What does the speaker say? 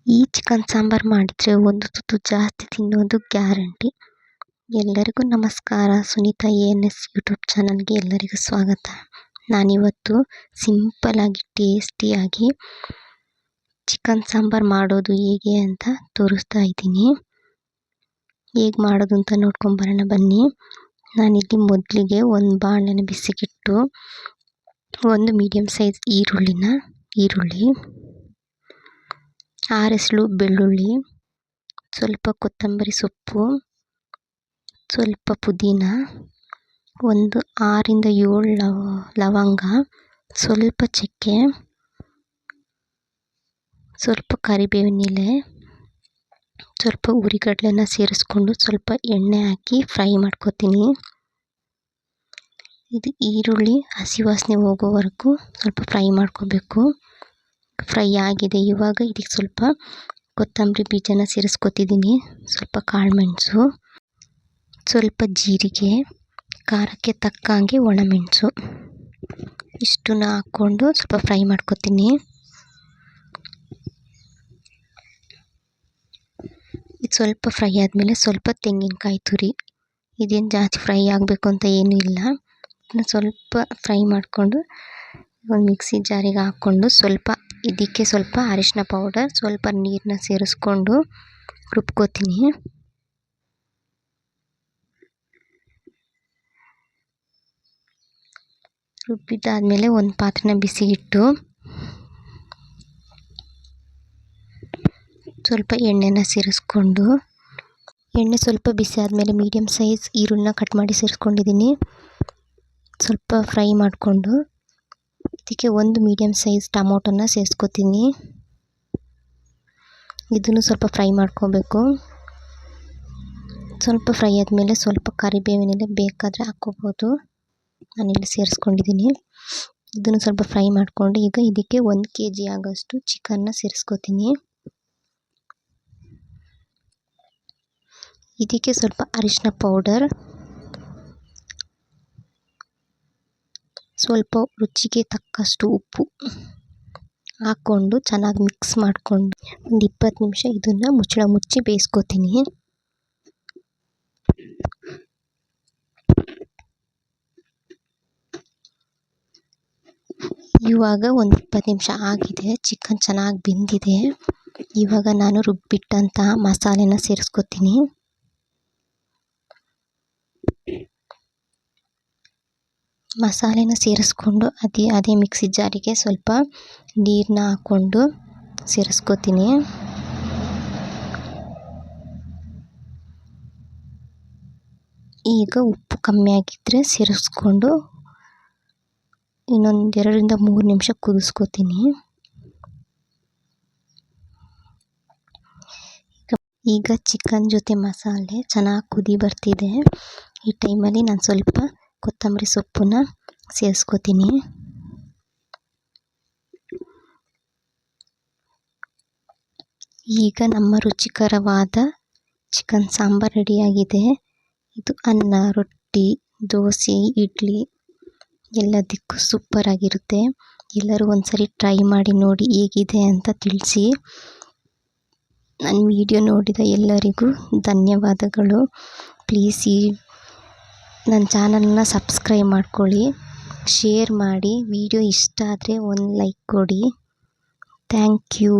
ಈ ಚಿಕನ್ ಸಾಂಬಾರು ಮಾಡಿದರೆ ಒಂದು ತುತ್ತು ಜಾಸ್ತಿ ತಿನ್ನೋದು ಗ್ಯಾರಂಟಿ. ಎಲ್ಲರಿಗೂ ನಮಸ್ಕಾರ. ಸುನೀತಾ ANS ಯೂಟ್ಯೂಬ್ ಚಾನಲ್ಗೆ ಎಲ್ಲರಿಗೂ ಸ್ವಾಗತ. ನಾನಿವತ್ತು ಸಿಂಪಲಾಗಿ ಟೇಸ್ಟಿಯಾಗಿ ಚಿಕನ್ ಸಾಂಬಾರು ಮಾಡೋದು ಹೇಗೆ ಅಂತ ತೋರಿಸ್ತಾ ಇದ್ದೀನಿ. ಹೇಗೆ ಮಾಡೋದು ಅಂತ ನೋಡ್ಕೊಂಬರೋಣ ಬನ್ನಿ. ನಾನಿಲ್ಲಿ ಮೊದಲಿಗೆ ಒಂದು ಬಾಣಲೆನ ಬಿಸಿಗಿಟ್ಟು ಒಂದು ಮೀಡಿಯಮ್ ಸೈಜ್ ಈರುಳ್ಳಿ, 6 ಎಸಳು ಬೆಳ್ಳುಳ್ಳಿ, ಸ್ವಲ್ಪ ಕೊತ್ತಂಬರಿ ಸೊಪ್ಪು, ಸ್ವಲ್ಪ ಪುದೀನ, ಒಂದು 6 ಇಂದ 7 ಲವಂಗ, ಸ್ವಲ್ಪ ಚಕ್ಕೆ, ಸ್ವಲ್ಪ ಕರಿಬೇವಿನ ಎಲೆ, ಸ್ವಲ್ಪ ಉರಿಗಡಲೆನ ಸೇರಿಸ್ಕೊಂಡು ಸ್ವಲ್ಪ ಎಣ್ಣೆ ಹಾಕಿ ಫ್ರೈ ಮಾಡ್ಕೊತೀನಿ. ಇದು ಈರುಳ್ಳಿ ಹಸಿ ವಾಸನೆ ಹೋಗೋವರೆಗೂ ಸ್ವಲ್ಪ ಫ್ರೈ ಮಾಡ್ಕೋಬೇಕು. ಫ್ರೈ ಆಗಿದೆ. ಇವಾಗ ಇದಕ್ಕೆ ಸ್ವಲ್ಪ ಕೊತ್ತಂಬರಿ ಬೀಜನ ಸೇರಿಸ್ಕೊತಿದ್ದೀನಿ, ಸ್ವಲ್ಪ ಕಾಳುಮೆಣಸು, ಸ್ವಲ್ಪ ಜೀರಿಗೆ, ಖಾರಕ್ಕೆ ತಕ್ಕಂಗೆ ಒಣಮೆಣಸು, ಇಷ್ಟನ್ನ ಹಾಕ್ಕೊಂಡು ಸ್ವಲ್ಪ ಫ್ರೈ ಮಾಡ್ಕೊತೀನಿ. ಇದು ಸ್ವಲ್ಪ ಫ್ರೈ ಆದಮೇಲೆ ಸ್ವಲ್ಪ ತೆಂಗಿನಕಾಯಿ ತುರಿ. ಇದೇನು ಜಾಸ್ತಿ ಫ್ರೈ ಆಗಬೇಕು ಅಂತ ಏನೂ ಇಲ್ಲ. ಇದನ್ನ ಸ್ವಲ್ಪ ಫ್ರೈ ಮಾಡಿಕೊಂಡು ಒಂದು ಮಿಕ್ಸಿ ಜಾರಿಗೆ ಹಾಕ್ಕೊಂಡು ಇದಕ್ಕೆ ಸ್ವಲ್ಪ ಅರಿಶಿನ ಪೌಡರ್, ಸ್ವಲ್ಪ ನೀರನ್ನ ಸೇರಿಸ್ಕೊಂಡು ರುಬ್ಕೋತೀನಿ. ರುಬ್ಬಿದ್ದಾದಮೇಲೆ ಒಂದು ಪಾತ್ರೆನ ಬಿಸಿಗಿಟ್ಟು ಸ್ವಲ್ಪ ಎಣ್ಣೆನ ಸೇರಿಸ್ಕೊಂಡು, ಎಣ್ಣೆ ಸ್ವಲ್ಪ ಬಿಸಿ ಆದಮೇಲೆ ಮೀಡಿಯಮ್ ಸೈಜ್ ಈರುಳ್ಳಿನ ಕಟ್ ಮಾಡಿ ಸೇರಿಸ್ಕೊಂಡಿದ್ದೀನಿ. ಸ್ವಲ್ಪ ಫ್ರೈ ಮಾಡಿಕೊಂಡು ಇದಕ್ಕೆ ಒಂದು ಮೀಡಿಯಮ್ ಸೈಜ್ ಟೊಮೊಟೊನ ಸೇರಿಸ್ಕೊತೀನಿ. ಇದನ್ನು ಸ್ವಲ್ಪ ಫ್ರೈ ಮಾಡ್ಕೋಬೇಕು. ಸ್ವಲ್ಪ ಫ್ರೈ ಆದಮೇಲೆ ಸ್ವಲ್ಪ ಕರಿಬೇವಿನ ಎಲೆ ಬೇಕಾದರೆ ಹಾಕ್ಕೋಬೋದು. ನಾನಿಲ್ಲಿ ಸೇರಿಸ್ಕೊಂಡಿದ್ದೀನಿ. ಇದನ್ನು ಸ್ವಲ್ಪ ಫ್ರೈ ಮಾಡಿಕೊಂಡು ಈಗ ಇದಕ್ಕೆ 1 kg ಆಗೋಷ್ಟು ಚಿಕನ್ನ ಸೇರಿಸ್ಕೊತೀನಿ. ಇದಕ್ಕೆ ಸ್ವಲ್ಪ ಅರಿಶಿನ ಪೌಡರ್, ಸ್ವಲ್ಪ ರುಚಿಗೆ ತಕ್ಕಷ್ಟು ಉಪ್ಪು ಹಾಕ್ಕೊಂಡು ಚೆನ್ನಾಗಿ ಮಿಕ್ಸ್ ಮಾಡಿಕೊಂಡು ಒಂದು 20 ನಿಮಿಷ ಇದನ್ನು ಮುಚ್ಚಳ ಮುಚ್ಚಿ ಬೇಯಿಸ್ಕೊತೀನಿ. ಇವಾಗ ಒಂದು 20 ನಿಮಿಷ ಆಗಿದೆ. ಚಿಕನ್ ಚೆನ್ನಾಗಿ ಬೆಂದಿದೆ. ಇವಾಗ ನಾನು ರುಬ್ಬಿಟ್ಟಂಥ ಮಸಾಲೆನ ಸೇರಿಸ್ಕೊತೀನಿ. ಮಸಾಲೆನ ಸೇರಿಸ್ಕೊಂಡು ಅದೇ ಮಿಕ್ಸಿ ಜಾರಿಗೆ ಸ್ವಲ್ಪ ನೀರನ್ನ ಹಾಕ್ಕೊಂಡು ಸೇರಿಸ್ಕೊತೀನಿ. ಈಗ ಉಪ್ಪು ಕಮ್ಮಿ ಆಗಿದ್ದರೆ ಸೇರಿಸ್ಕೊಂಡು ಇನ್ನೊಂದು 2 ರಿಂದ 3 ನಿಮಿಷ ಕುದಿಸ್ಕೊತೀನಿ. ಈಗ ಚಿಕನ್ ಜೊತೆ ಮಸಾಲೆ ಚೆನ್ನಾಗಿ ಕುದಿ ಬರ್ತಿದೆ. ಈ ಟೈಮಲ್ಲಿ ನಾನು ಸ್ವಲ್ಪ ಕೊತ್ತಂಬರಿ ಸೊಪ್ಪನ್ನ ಸೇರಿಸ್ಕೊತೀನಿ. ಈಗ ನಮ್ಮ ರುಚಿಕರವಾದ ಚಿಕನ್ ಸಾಂಬಾರು ರೆಡಿಯಾಗಿದೆ. ಇದು ಅನ್ನ, ರೊಟ್ಟಿ, ದೋಸೆ, ಇಡ್ಲಿ ಎಲ್ಲದಕ್ಕೂ ಸೂಪರಾಗಿರುತ್ತೆ. ಎಲ್ಲರೂ ಒಂದ್ಸರಿ ಟ್ರೈ ಮಾಡಿ ನೋಡಿ ಹೇಗಿದೆ ಅಂತ ತಿಳಿಸಿ. ನನ್ನ ವಿಡಿಯೋ ನೋಡಿದ ಎಲ್ಲರಿಗೂ ಧನ್ಯವಾದಗಳು. ಪ್ಲೀಸ್ ನನ್ನ ಚಾನಲ್ನ ಸಬ್ಸ್ಕ್ರೈಬ್ ಮಾಡ್ಕೊಳ್ಳಿ, ಶೇರ್ ಮಾಡಿ. ವಿಡಿಯೋ ಇಷ್ಟ ಆದರೆ ಒಂದು ಲೈಕ್ ಕೊಡಿ. Thank you.